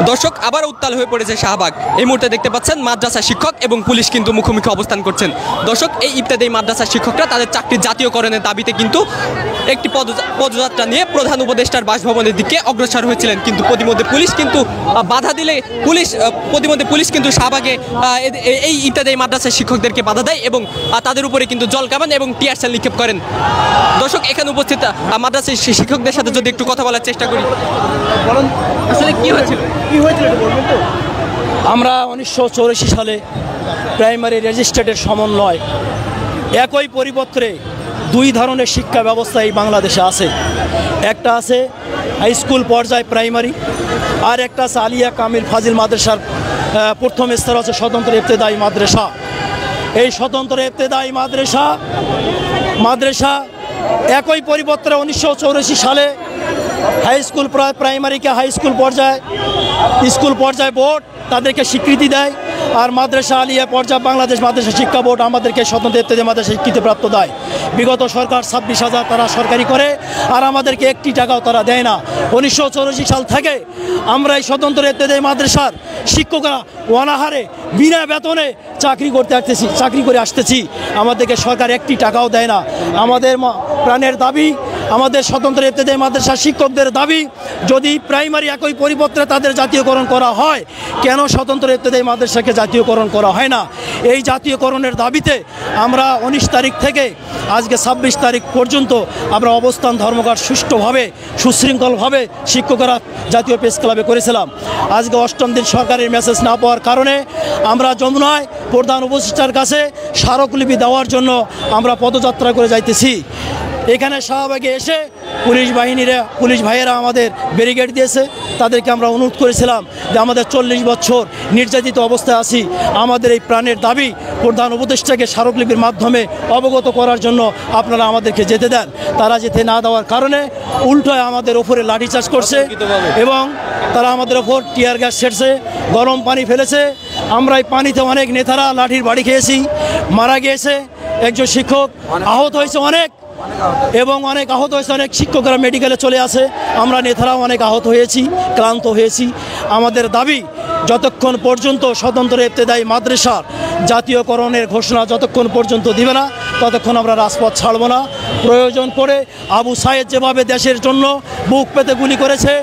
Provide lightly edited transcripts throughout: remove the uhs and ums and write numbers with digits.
দর্শক আবার উত্তাল হয়ে পড়েছে শাহবাগ। এই মুহূর্তে দেখতে পাচ্ছেন মাদ্রাসা শিক্ষক এবং পুলিশ কিন্তু মুখোমুখি অবস্থান করছেন। দর্শক এই ইফতেদায়ী মাদ্রাসা শিক্ষকরা তাদের চাকরি জাতীয়করণের দাবিতে কিন্তু একটি পদযাত্রা নিয়ে প্রধান উপদেষ্টার বাসভবনের দিকে অগ্রসর হয়েছিলেন, কিন্তু প্রতিমধ্যে পুলিশ কিন্তু বাধা দিলে পুলিশ কিন্তু শাহবাগে এই ইফতেদায়ী মাদ্রাসা শিক্ষকদেরকে বাধা দেয় এবং তাদের উপরে কিন্তু জল কামান এবং টিয়ার সেল নিক্ষেপ করেন। দর্শক এখানে উপস্থিত মাদ্রাসা শিক্ষকদের সাথে যদি একটু কথা বলার চেষ্টা করি, আসলে কি হয়েছিল? আমরা 1984 সালে প্রাইমারি রেজিস্ট্রেটের সমন্বয় একই পরিপত্রে দুই ধরনের শিক্ষা ব্যবস্থা এই বাংলাদেশে আছে। একটা আছে হাই স্কুল পর্যায়ে প্রাইমারি, আর একটা আছে আলিয়া কামিল ফাজিল মাদ্রাসার প্রথম স্তর আছে স্বতন্ত্র ইবতেদায়ী মাদ্রাসা। এই স্বতন্ত্র ইবতেদায়ী মাদ্রাসা একই পরিপত্রে 1984 সালে হাই স্কুল প্রাইমারিকে হাই স্কুল পর্যায়ে বোর্ড তাদেরকে স্বীকৃতি দেয়, আর মাদ্রাসা আলিয়া পর্যায়ে বাংলাদেশ মাদ্রাসা শিক্ষা বোর্ড আমাদেরকে স্বতন্ত্র ইবতেদায়ী মাদ্রাসা স্বীকৃতিপ্রাপ্ত দেয়। বিগত সরকার 26,000 তারা সরকারি করে, আর আমাদেরকে একটি টাকাও তারা দেয় না। 1984 সাল থেকে আমরা এই স্বতন্ত্র ইবতেদায়ী মাদ্রাসার শিক্ষকরা অনাহারে বিনা বেতনে চাকরি করে আসতেছি। আমাদেরকে সরকার একটি টাকাও দেয় না। আমাদের প্রাণের দাবি, আমাদের স্বতন্ত্র ইবতেদায়ী মাদ্রাসা শিক্ষকদের দাবি, যদি প্রাইমারি একই পরিপত্রে তাদের জাতীয়করণ করা হয়, কেন স্বতন্ত্র ইবতেদায়ী মাদ্রাসাকে জাতীয়করণ করা হয় না? এই জাতীয়করণের দাবিতে আমরা 19 তারিখ থেকে আজকে 26 তারিখ পর্যন্ত আমরা অবস্থান ধর্মঘট সুষ্ঠুভাবে সুশৃঙ্খলভাবে শিক্ষকরা জাতীয় প্রেস ক্লাবে করেছিলাম। আজকে 8ম দিন সরকারের মেসেজ না পাওয়ার কারণে আমরা যমুনায় প্রধান উপদেষ্টার কাছে স্মারকলিপি দেওয়ার জন্য আমরা পদযাত্রা করে যাইতেছি। এখানে শাহবাগে এসে পুলিশ ভাইয়েরা আমাদের ব্যারিকেড দিয়েছে। তাদেরকে আমরা অনুরোধ করেছিলাম যে আমাদের 40 বছর নির্যাতিত অবস্থায় আছি, আমাদের এই প্রাণের দাবি প্রধান উপদেষ্টাকে স্মারকলিপির মাধ্যমে অবগত করার জন্য আপনারা আমাদেরকে যেতে দেন। তারা যেতে না দেওয়ার কারণে উল্টোয় আমাদের ওপরে লাঠিচার্জ করছে এবং তারা আমাদের ওপর টিয়ার গ্যাস ছেড়েছে, গরম পানি ফেলেছে। আমরা এই পানিতে অনেক নেতারা লাঠির বাড়ি খেয়েছি, মারা গিয়েছে একজন শিক্ষক, আহত হয়েছে অনেক শিক্ষকরা মেডিকেলে চলে আসে। আমরা নেতারাও অনেক আহত হয়েছি, ক্লান্ত হয়েছি। আমাদের দাবি, যতক্ষণ পর্যন্ত স্বতন্ত্র ইবতেদায়ী মাদ্রাসার জাতীয়করণের ঘোষণা যতক্ষণ পর্যন্ত দিবে না, ততক্ষণ আমরা রাজপথ ছাড়ব না। প্রয়োজন পড়ে আবু সাইদ যেভাবে দেশের জন্য বুক পেতে গুলি করেছে,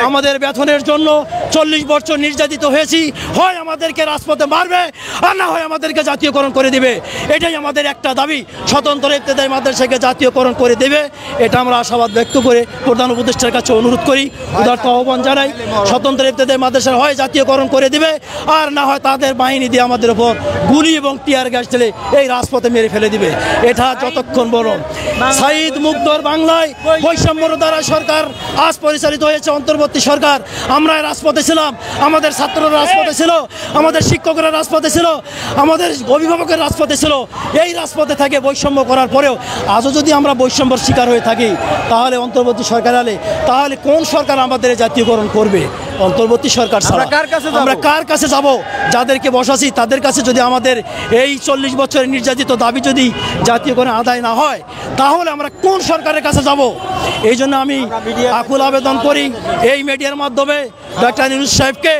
আমাদের বেতনের জন্য 40 বছর নির্যাতিত হয়েছি, হয় আমাদেরকে রাজপথে মারবে আর না হয় আমাদেরকে জাতীয়করণ করে দিবে। এটাই আমাদের একটা দাবি, স্বতন্ত্র ইবতেদায়ী মাদ্রাসাকে জাতীয়করণ করে দেবে। এটা আমরা আশাবাদ ব্যক্ত করে প্রধান উপদেষ্টার কাছে অনুরোধ করি, উদারত আহ্বান জানাই, স্বতন্ত্র ইবতেদায়ী মাদ্রাসার হয় জাতীয়করণ করে দিবে, আর না হয় তাদের বাহিনী দিয়ে আমাদের ওপর গুলি এবং টিয়ার গ্যাস ঢেলে এই রাজপথে মেরে ফেলে দিবে। এটা যতক্ষণ বড় সাইদ মুগ্ধর বাংলায় বৈষম্যর দ্বারা সরকার আজ পরিচালিত হয়েছে, অন্তর্বর্তী সরকার। আমরা রাজপথে ছিলাম, আমাদের ছাত্ররা রাজপথে ছিল, আমাদের শিক্ষকরা রাজপথে ছিল, আমাদের অভিভাবকের রাজপথে ছিল। এই রাজপথে থেকে বৈষম্য করার পরেও আজও যদি আমরা বৈষম্যর শিকার হয়ে থাকি, তাহলে অন্তর্বর্তী সরকার তাহলে কোন সরকার আমাদের জাতীয়করণ করবে? অন্তর্বর্তী সরকার ছাড়া আমরা কার কাছে যাব? যাদেরকে বসাছি তাদের কাছে যদি আমাদের এই 40 বছরের নির্যাতিত দাবি যদি জাতীয়করণ আদায় না হয়, তাহলে আমরা কোন সরকারের কাছে যাব? এই জন্য আমি আকুল আবেদন করি এই মিডিয়ার মাধ্যমে ডক্টর ইউনূস সাহেবকে,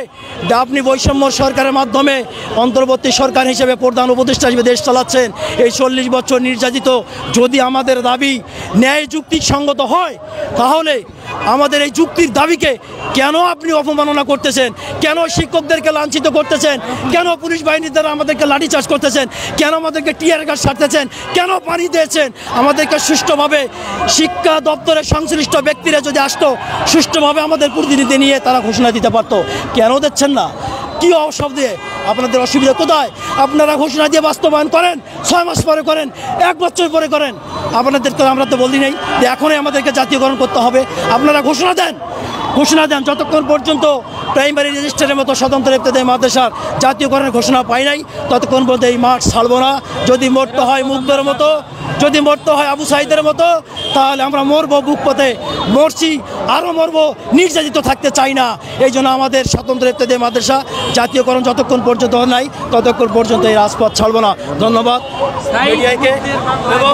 আপনি বৈষম্য সরকারের মাধ্যমে অন্তর্বর্তী সরকার হিসেবে প্রধান উপদেষ্টা হিসেবে দেশ চালাচ্ছেন। এই 40 বছর নির্যাতিত যদি আমাদের দাবি ন্যায় যুক্তিসঙ্গত হয়, তাহলে আমাদের এই যুক্তির দাবিকে কেন আপনি অপমাননা করতেছেন? কেন শিক্ষকদেরকে লাঞ্ছিত করতেছেন? কেন পুলিশ বাহিনীর দ্বারা আমাদেরকে লাঠিচার্জ করতেছেন? কেন আমাদেরকে টিয়ার গ্যাস ছাড়তেছেন? কেন পানি দিয়েছেন? আমাদেরকে সুষ্ঠুভাবে শিক্ষা দপ্তরের সংশ্লিষ্ট ব্যক্তিরা যদি আসতো, সুষ্ঠুভাবে আমাদের প্রতিনিধি নিয়ে তারা ঘোষণা দিতে পারতো। কেন দিচ্ছেন না? কি অশব্দে আপনাদের অসুবিধা কোথায়? আপনারা ঘোষণা দিয়ে বাস্তবায়ন করেন, 6 মাস পরে করেন, 1 বছর পরে করেন। আপনাদের তো আমরা তো বলি নাই যে এখনই আমাদেরকে জাতীয়করণ করতে হবে। আপনারা ঘোষণা দেন যতক্ষণ পর্যন্ত প্রাইমারি রেজিস্ট্রারের মতো স্বতন্ত্র ইবতেদায়ী মাদ্রাসার জাতীয়করণের ঘোষণা পাই নাই, ততক্ষণ পর্যন্ত এই মাঠ ছাড়ব না। যদি মরতে হয় মুগ্ধের মতো, যদি মরতে হয় আবু সাইদের মতো, তাহলে আমরা মরবো, বুক পথে মরছি, আরও মরবো, নির্যাতিত থাকতে চাই না। এই জন্য আমাদের স্বতন্ত্র ইবতেদায়ী মাদ্রাসা জাতীয়করণ যতক্ষণ পর্যন্ত নাই, ততক্ষণ পর্যন্ত এই রাজপথ ছাড়ব না। ধন্যবাদ মিডিয়াকে। এবং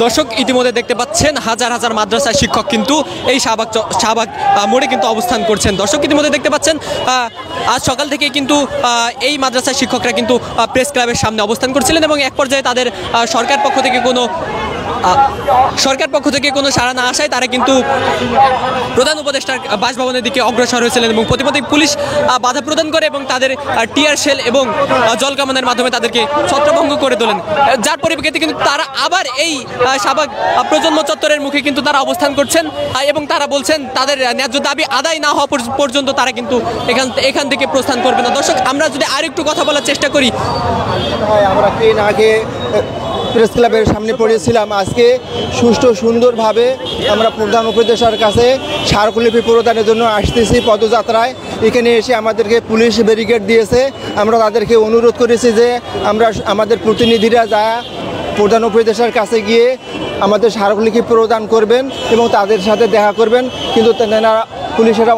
দর্শক ইতিমধ্যে দেখতে পাচ্ছেন হাজার হাজার মাদ্রাসা শিক্ষক কিন্তু এই শাহবাগ মোড়ে কিন্তু অবস্থান করছেন। দর্শক ইতিমধ্যে দেখতে পাচ্ছেন আজ সকাল থেকে কিন্তু এই মাদ্রাসার শিক্ষকরা কিন্তু প্রেস ক্লাবের সামনে অবস্থান করছিলেন এবং এক পর্যায়ে তাদের সরকার পক্ষ থেকে কোনো সাড়া না আসায় তারা কিন্তু প্রধান উপদেষ্টার বাসভবনের দিকে অগ্রসর হয়েছিলেন এবং প্রতিমধ্যে পুলিশ বাধা প্রদান করে এবং তাদের টিয়ার শেল এবং জলকামানের মাধ্যমে তাদেরকে ছত্রভঙ্গ করে তোলেন, যার পরিপ্রেক্ষিতে কিন্তু তারা আবার এই শাহবাগ প্রজন্ম চত্বরের মুখে কিন্তু তারা অবস্থান করছেন এবং তারা বলছেন তাদের ন্যায্য দাবি আদায় না হওয়া পর্যন্ত তারা কিন্তু এখান থেকে প্রস্থান করবে না। দর্শক আমরা যদি আর একটু কথা বলার চেষ্টা করি, আমরা ট্রেন আগে প্রেস ক্লাবের সামনে পড়েছিলাম, আজকে সুষ্ঠু সুন্দরভাবে আমরা প্রধান উপদেষ্টার কাছে স্মারকলিপি প্রদানের জন্য আসতেছি পদযাত্রায়। এখানে এসে আমাদেরকে পুলিশ ব্যারিকেড দিয়েছে, আমরা তাদেরকে অনুরোধ করেছি যে আমাদের প্রতিনিধিরা যা প্রধান উপদেষ্টার কাছে গিয়ে আমাদের স্মারকলিপি প্রদান করবেন এবং তাদের সাথে দেখা করবেন, কিন্তু তেনারা পুলিশেরা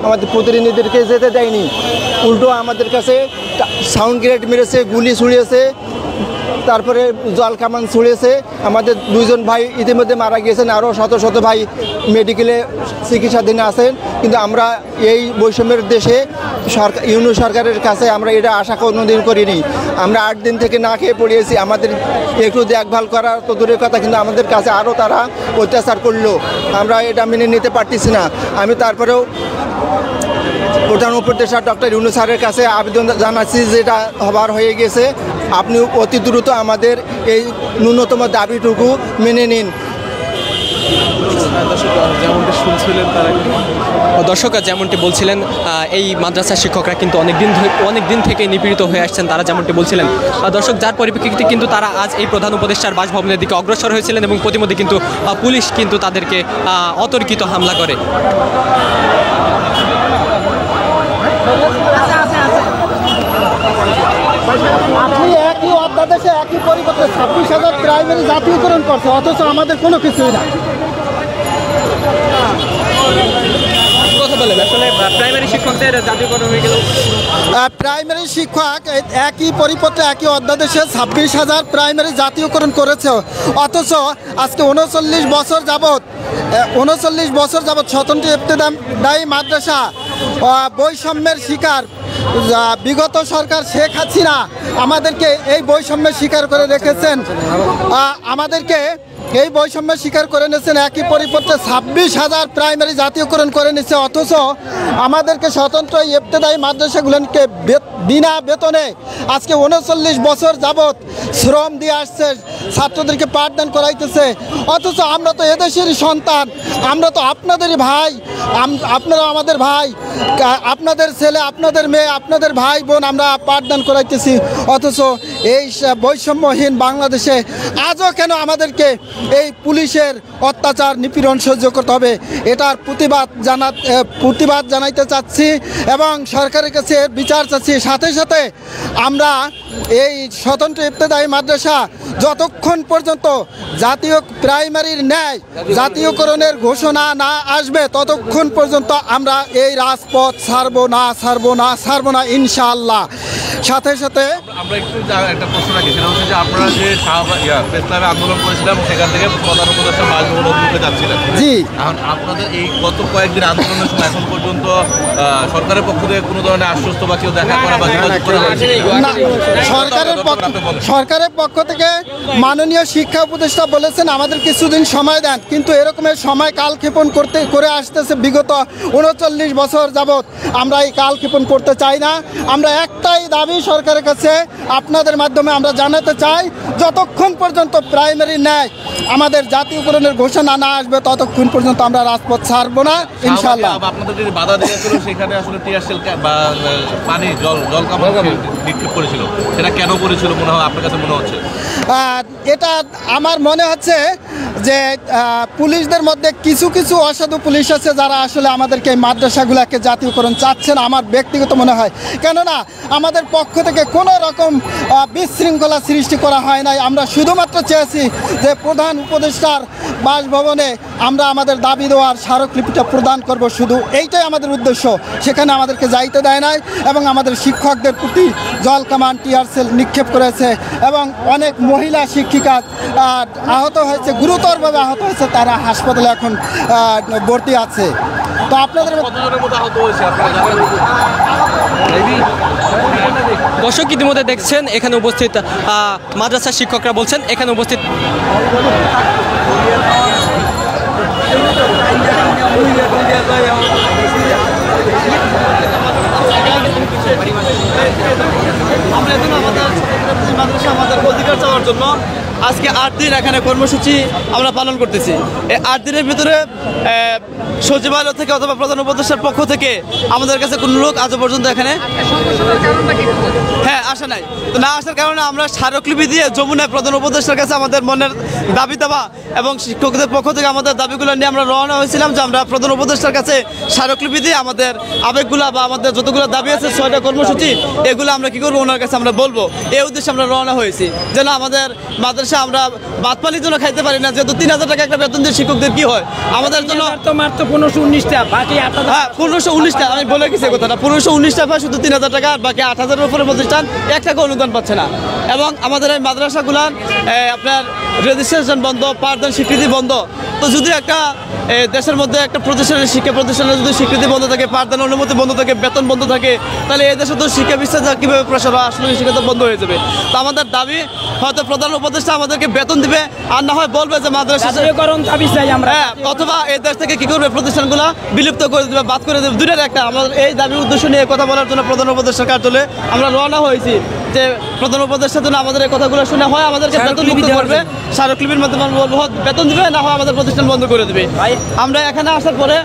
আমাদের প্রতিনিধিদেরকে যেতে দেয়নি, উল্টো আমাদের কাছে সাউন্ড গ্রেনেড মেরেছে, গুলি ছুড়িয়েছে, তারপরে জল কামান ছুড়েছে। আমাদের 2 জন ভাই ইতিমধ্যে মারা গিয়েছেন, আরও শত শত ভাই মেডিকেলে চিকিৎসাধীন আছেন। কিন্তু আমরা এই বৈষম্যের দেশে ইউনিয়ন সরকারের কাছে আমরা এটা আশা কোনোদিন করিনি। আমরা 8 দিন থেকে না খেয়ে পড়িয়েছি, আমাদের একটু দেখভাল করা তো দূরের কথা, কিন্তু আমাদের কাছে আরও তারা অত্যাচার করলো, আমরা এটা মেনে নিতে পারতেছি না। আমি তারপরেও প্রধান উপদেষ্টা ডক্টর ইউনূস স্যারের কাছে আবেদন জানাচ্ছি, যেটা হবার হয়ে গেছে, আপনি অতি দ্রুত আমাদের এই ন্যূনতম দাবিটুকু মেনে নিন। দর্শকরা যেমনটি বলছিলেন এই মাদ্রাসার শিক্ষকরা কিন্তু অনেক দিন থেকে নিপীড়িত হয়ে আসছেন, তারা যেমনটি বলছিলেন। দর্শক যার পরিপ্রেক্ষিতে কিন্তু তারা আজ এই প্রধান উপদেষ্টার বাসভবনের দিকে অগ্রসর হয়েছিলেন এবং প্রতিমধ্যে কিন্তু পুলিশ কিন্তু তাদেরকে অতর্কিত হামলা করে। আপনি একই অধ্যাদেশে একই পরিবর্তে 26,000 প্রাইমারি জাতীয়করণ করছে, অথচ আমাদের কোনো কিছুই না। কথা বলেন আসলে প্রাইমারি শিক্ষকদের জাতীয়করণ হয়ে গেল, প্রাইমারি শিক্ষক একই পরিপত্রে একই অধ্যাদেশে 26,000 প্রাইমারি জাতীয়করণ করেছে, অথচ আজকে 39 বছর যাবৎ স্বতন্ত্র ইবতেদায়ী মাদ্রাসা বৈষম্যের শিকার। বিগত সরকার শেখ হাসিনা আমাদেরকে এই বৈষম্যের শিকার করে রেখেছেন, আমাদেরকে এই বৈষম্য স্বীকার করে নিয়েছেন। একই পরিপত্রে 26,000 প্রাইমারি জাতীয়করণ করে নিচ্ছে, অথচ আমাদেরকে স্বতন্ত্র ইবতেদায়ী মাদ্রাসাগুলোকে বিনা বেতনে আজকে 39 বছর যাবৎ শ্রম দিয়ে আসছে, ছাত্রদেরকে পাঠদান করাইতেছে। অথচ আমরা তো এদেশেরই সন্তান, আমরা তো আপনাদেরই ভাই, আপনারা আমাদের ভাই, আপনাদের ছেলে, আপনাদের মেয়ে, আপনাদের ভাই বোন আমরা পাঠদান করাইতেছি। অথচ এই বৈষম্যহীন বাংলাদেশে আজও কেন আমাদেরকে এই পুলিশের অত্যাচার নিপীড়ন সহ্য করতে হবে? এটার প্রতিবাদ জানাইতে চাচ্ছি এবং সরকারের কাছে বিচার চাচ্ছি। সাথে সাথে আমরা এই স্বতন্ত্র ইবতেদায়ী মাদ্রাসা যতক্ষণ পর্যন্ত জাতীয় প্রাইমারির ন্যায় জাতীয়করণের ঘোষণা না আসবে ততক্ষণ পর্যন্ত আমরা এই রাজপথ ছাড়বো না ইনশাআল্লাহ। সাথে সাথে আমরা একটু একটা প্রশ্ন রাখি, সেটা হচ্ছে যে আপনারা যে প্রেস ক্লাবে আন্দোলন করেছিলাম সেখান থেকে প্রধান উপদেষ্টা বাসভবন অভিমুখে যাচ্ছিলেন, জি, এখন আপনাদের এই গত কয়েকদিন আন্দোলনের সময় এখন পর্যন্ত সরকারের পক্ষ থেকে কোনো ধরনের আশ্বস্ত বা কেউ দেখা করা বা যোগাযোগ করা হয়েছে না? সরকারের পক্ষ থেকে মাননীয় শিক্ষা উপদেষ্টা বলেছেন আমাদের কিছুদিন সময় দেন, কিন্তু এরকমের সময় কালক্ষেপণ করে আসতেছে বিগত 39 বছর যাবৎ। আমরা এই কালক্ষেপণ করতে চাই না। আমরা একটাই দাবি সরকারের কাছে আপনাদের মাধ্যমে আমরা জানাতে চাই, যতক্ষণ পর্যন্ত প্রাইমারি ন্যায় আমাদের জাতীয়করণের ঘোষণা না আসবে ততক্ষণ পর্যন্ত আমরা রাজপথ ছাড়বো না ইনশাআল্লাহ। আপনাদের যে বাধা দিয়েছিল সেখানে আসলে টিয়ার শেল বা পানি জল কামান নিক্ষেপ করেছিল, সেটা কেন করেছিল মনে হয় আপনার কাছে মনে হচ্ছে? এটা আমার মনে হচ্ছে যে পুলিশদের মধ্যে কিছু অসাধু পুলিশ আছে যারা আসলে আমাদেরকে এই মাদ্রাসাগুলোকে জাতীয়করণ চাচ্ছেন, আমার ব্যক্তিগত মনে হয়। কেননা আমাদের পক্ষ থেকে কোনো রকম বিশৃঙ্খলা সৃষ্টি করা হয় নাই। আমরা শুধুমাত্র চেয়েছি যে প্রধান উপদেষ্টার বাসভবনে আমরা আমাদের দাবি দেওয়ার স্মারকলিপিটা প্রদান করব, শুধু এইটাই আমাদের উদ্দেশ্য। সেখানে আমাদেরকে যাইতে দেয় নাই এবং আমাদের শিক্ষকদের প্রতি জল কামান টিয়ার সেল নিক্ষেপ করেছে এবং অনেক মহিলা শিক্ষিকা আহত হয়েছে, গুরুতরভাবে আহত হয়েছে, তারা হাসপাতালে এখন ভর্তি আছে। তো আপনাদের কতজনের মতো আহত হয়েছে আপনারা জানেন? দর্শক ইতিমধ্যে দেখছেন এখানে উপস্থিত মাদ্রাসার শিক্ষকরা বলছেন এখানে উপস্থিত আমাদের অধিকার চাওয়ার জন্য আজকে 8 দিন এখানে কর্মসূচি আমরা পালন করতেছি। এই 8 দিনের ভিতরে সচিবালয় থেকে অথবা প্রধান উপদেষ্টার পক্ষ থেকে আমাদের কাছে কোনো লোক আজও পর্যন্ত এখানে আসে নাই। তো না আসার কারণে আমরা স্মারকলিপি দিয়ে যমুনায় প্রধান উপদেষ্টার কাছে আমাদের মনের দাবি দেওয়া এবং শিক্ষকদের পক্ষ থেকে আমাদের দাবিগুলো নিয়ে আমরা রওনা হয়েছিলাম যে আমরা প্রধান উপদেষ্টার কাছে স্মারকলিপি দিয়ে আমাদের আবেগগুলো বা আমাদের যতগুলো দাবি আছে 6টা কর্মসূচি এগুলো আমরা কী করবো ওনার কাছে আমরা বলবো। এই উদ্দেশ্যে আমরা রওনা হয়েছি যেন আমাদের মাদ্রাসা আমরা ভাত পানির জন্য খাইতে পারি না, যেহেতু 3000 টাকা একটা বেতন দিয়ে শিক্ষকদের কি হয় আমাদের জন্য তো মাত্র 1519টা বাকি 8000। হ্যাঁ 1519টা আমি বলে গেছি কথাটা 1519টা পায় শুধু 3000 টাকা, আর বাকি 8000-এর উপরে প্রতিষ্ঠান 1 টাকা অনুদান পাচ্ছে না। এবং আমাদের এই মাদ্রাসাগুলার আপনার রেজিস্ট্রেশন বন্ধ, পাঠদান স্বীকৃতি বন্ধ। তো যদি একটা দেশের মধ্যে একটা প্রতিষ্ঠানের শিক্ষা প্রতিষ্ঠানের যদি স্বীকৃতি বন্ধ থাকে, পাঠদান অনুমতি বন্ধ থাকে, বেতন বন্ধ থাকে, তাহলে এই দেশে তো শিক্ষা বিস্তার কীভাবে প্রসার হয়? আসলে শিক্ষা বন্ধ হয়ে যাবে। তো আমাদের দাবি হয়তো প্রধান উপদেষ্টা আমাদেরকে বেতন দিবে, আর না হয় বলবে যে মাদ্রাসা দাবি চাই আমরা, অথবা এই দেশ থেকে কি করবে প্রতিষ্ঠানগুলো বিলুপ্ত করে দেবে, বাদ করে দেবে। দুইটার একটা। আমাদের এই দাবি উদ্দেশ্য নিয়ে কথা বলার জন্য প্রধান উপদেষ্টার কার্যালয়ে আমরা রওনা হয়েছি যে প্রধান উপদেষ্টার জন্য আমাদের এই কথাগুলো শুনে হয় আমাদেরকে বেতন মুক্ত করবে, স্মারকলিপির মাধ্যমে বেতন দিবে, না হয় আমাদের প্রতিষ্ঠান বন্ধ করে দেবে। আমরা এখানে আসার পরে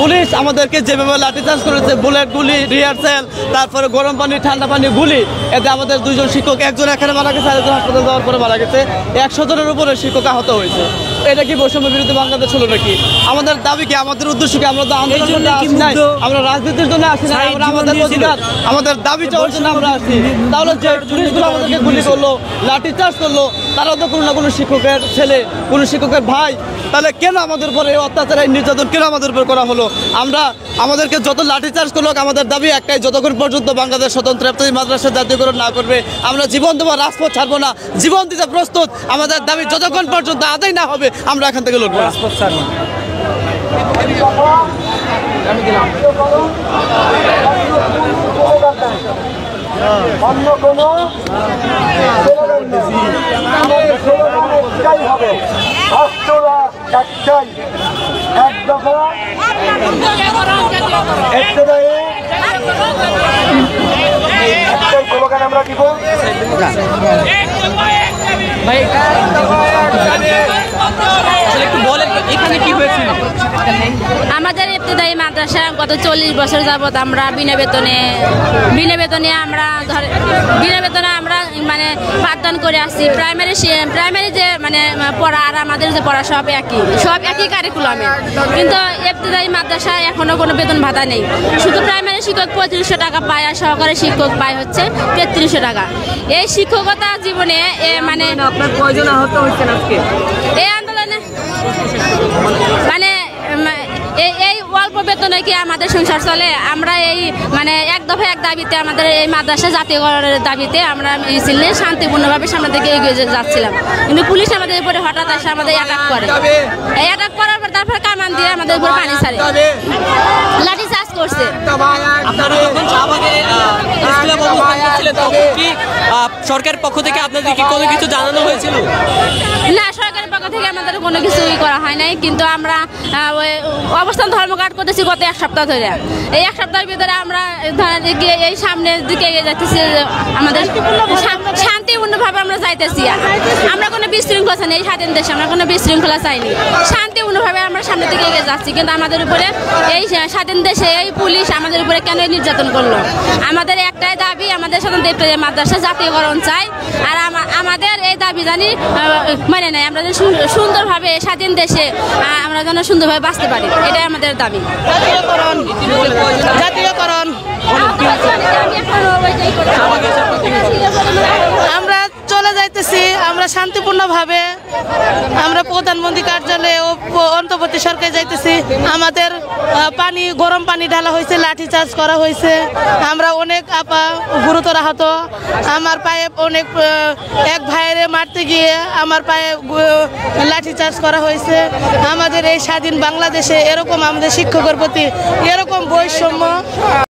পুলিশ আমাদেরকে যেভাবে লাঠিচার্জ করেছে, বুলেট গুলি, রিহার্সেল, তারপরে গরম পানি ঠান্ডা পানি গুলি, এতে আমাদের 2 জন শিক্ষক, একজন এখানে মারা গেছে, আরেকজন হাসপাতাল যাওয়ার পরে মারা গেছে। 100 জনের উপরে শিক্ষক আহত হয়েছে। এটা কি বৈষম্য বিরোধী বাংলাদেশ হলো নাকি? আমাদের দাবি কি, আমাদের উদ্দেশ্য কি? আমরা তো আন্দোলনের জন্য আসি নাই, আমরা রাজনীতির জন্য আসি নাই, আমরা আমাদের অধিকার আমাদের দাবি চাওয়ার জন্য আমরা আসি। তাহলে যে পুলিশগুলো আমাদেরকে গুলি করলো, লাঠিচার্জ করলো, তারাও তো কোনো না কোনো শিক্ষকের ছেলে, কোনো শিক্ষকের ভাই। তাহলে কেন আমাদের উপর এই অত্যাচার, এই নির্যাতন কেন আমাদের উপর করা হলো? আমাদেরকে যত লাঠিচার্জ করলো, আমাদের দাবি একটাই, যতক্ষণ পর্যন্ত বাংলাদেশ স্বতন্ত্র ইফতেদায়ী মাদ্রাসা জাতীয়করণ না করবে আমরা জীবন দেবো, রাজপথ ছাড়বো না, জীবন দিতে প্রস্তুত। আমাদের দাবি যতক্ষণ পর্যন্ত আদায় না হবে আমরা এখান থেকে লড়বো, রাজপথ ছাড়বো। অন্য কোনো একটাই হবে, রাষ্ট্ররা একটাই, এক দফা একটাই স্লোগান আমরা দিব। আমাদের ইফতেদায়ী মাদ্রাসা গত 40 বছর যাবত আমরা বিনা বেতনে আমরা মানে পাঠদান করে আসছি। প্রাইমারি যে মানে পড়া আর আমাদের যে পড়া সব একই কারিকুলামে, কিন্তু ইফতেদায়ী মাদ্রাসায় এখনো কোনো বেতন ভাতা নেই। শুধু প্রাইমারি শিক্ষক 3500 টাকা পায়, আর সহকারী শিক্ষক পায় হচ্ছে 3300 টাকা। এই শিক্ষকতা জীবনে মানে আপনার কয়জন আহত হয়েছেন আজকে এই আন্দোলনে? মানে এই অল্প বেতনে কি আমাদের সংসার চলে? আমরা এই মানে এক দফা এক দাবিতে, আমাদের এই মাদ্রাসা জাতীয়করণের দাবিতে আমরা মিছিল নিয়ে শান্তিপূর্ণভাবে সামনের দিকে এগিয়ে যাচ্ছিলাম, কিন্তু পুলিশ আমাদের উপরে হঠাৎ আসে আমাদের অ্যাটাক করে। এই অ্যাটাক করার পর তারপর কামান দিয়ে আমাদের উপর পানি ছাড়ে, লাঠি চার্জ করছে। সরকারের পক্ষ থেকে আপনাদের কি কোনো কিছু জানানো হয়েছিল? না, সরকারের পক্ষ থেকে আমাদের কোনো কিছুই করা হয় নাই, কিন্তু আমরা অবস্থান ধর্মঘট করতেছি গত 1 সপ্তাহ ধরে। এই 1 সপ্তাহের ভিতরে আমরা এই সামনের দিকে এগিয়ে যাচ্ছি, আমাদের শান্তিপূর্ণভাবে আমরা যাইতেছি। আমরা কোনো বিশৃঙ্খলা চাইনি, এই স্বাধীন দেশে আমরা কোনো বিশৃঙ্খলা চাইনি, শান্তিপূর্ণভাবে আমরা সামনের দিকে এগিয়ে যাচ্ছি। কিন্তু আমাদের উপরে এই স্বাধীন দেশে এই পুলিশ আমাদের উপরে কেন নির্যাতন করলো? আমাদের একটাই দাবি, আমাদের স্বতন্ত্র ইফতেদায়ী মাদ্রাসা জাতীয়করণ চাই, আর আমাদের এই দাবি জানি মানে নাই, আমরা যেন সুন্দরভাবে স্বাধীন দেশে আমরা যেন সুন্দরভাবে বাঁচতে পারি, এটাই আমাদের দাবি। জাতীয়করণ আমরা চলে যাইতেছি। আমরা শান্তিপূর্ণভাবে আমরা প্রধানমন্ত্রী কার্যালয়ে ও অন্তর্বর্তী সরকারে যাইতেছি। আমাদের পানি গরম পানি ঢালা হয়েছে, লাঠিচার্জ করা হয়েছে। আমরা অনেক আপা গুরুতর আহত। আমার পায়ে অনেক এক ভাইয়েরে মারতে গিয়ে আমার পায়ে লাঠিচার্জ করা হয়েছে। আমাদের এই স্বাধীন বাংলাদেশে এরকম আমাদের শিক্ষকের প্রতি এরকম বৈষম্য